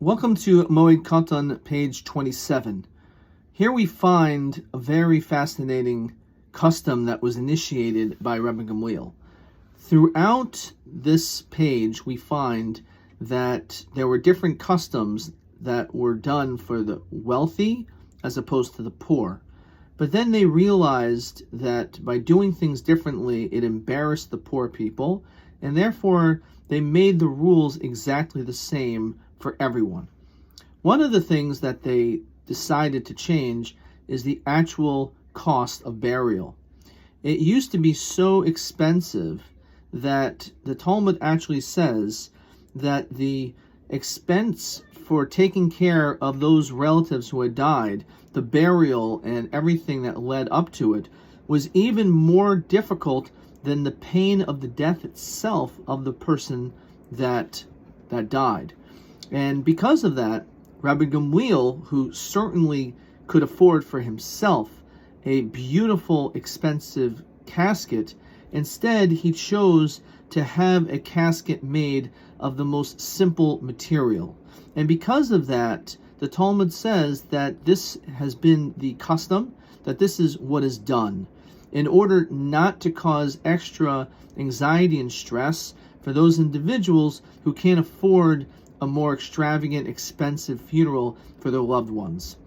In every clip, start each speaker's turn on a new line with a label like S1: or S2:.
S1: Welcome to Moed Katan, page 27. Here we find a very fascinating custom that was initiated by Rabbi Gamliel. Throughout this page, we find that there were different customs that were done for the wealthy as opposed to the poor. But then they realized that by doing things differently, it embarrassed the poor people, and therefore they made the rules exactly the same for everyone. One of the things that they decided to change is the actual cost of burial. It used to be so expensive that the Talmud actually says that the expense for taking care of those relatives who had died, the burial and everything that led up to it, was even more difficult than the pain of the death itself of the person that died. And because of that, Rabbi Gamliel, who certainly could afford for himself a beautiful, expensive casket, instead he chose to have a casket made of the most simple material. And because of that, the Talmud says that this has been the custom, that this is what is done, in order not to cause extra anxiety and stress for those individuals who can't afford a more extravagant, expensive funeral for their loved ones.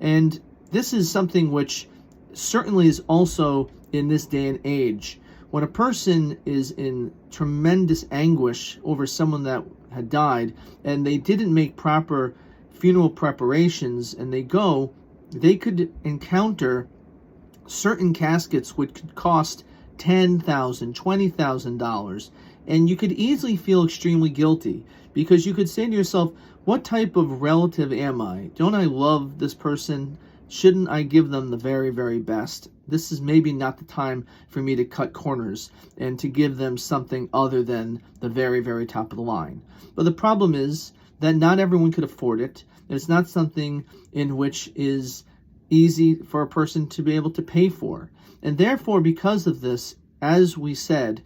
S1: And this is something which certainly is also in this day and age. When a person is in tremendous anguish over someone that had died and they didn't make proper funeral preparations and they could encounter certain caskets which could cost $10,000, $20,000, and you could easily feel extremely guilty because you could say to yourself, what type of relative am I? Don't I love this person? Shouldn't I give them the very, very best? This is maybe not the time for me to cut corners and to give them something other than the very, very top of the line. But the problem is that not everyone could afford it. It's not something in which is easy for a person to be able to pay for. And therefore, because of this, as we said,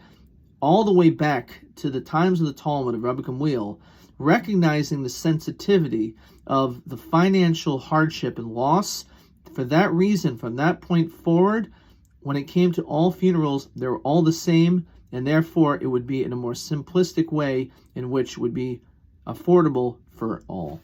S1: all the way back to the times of the Talmud of Rabbi Gamliel, recognizing the sensitivity of the financial hardship and loss, for that reason, from that point forward, when it came to all funerals, they were all the same, and therefore it would be in a more simplistic way in which would be affordable for all.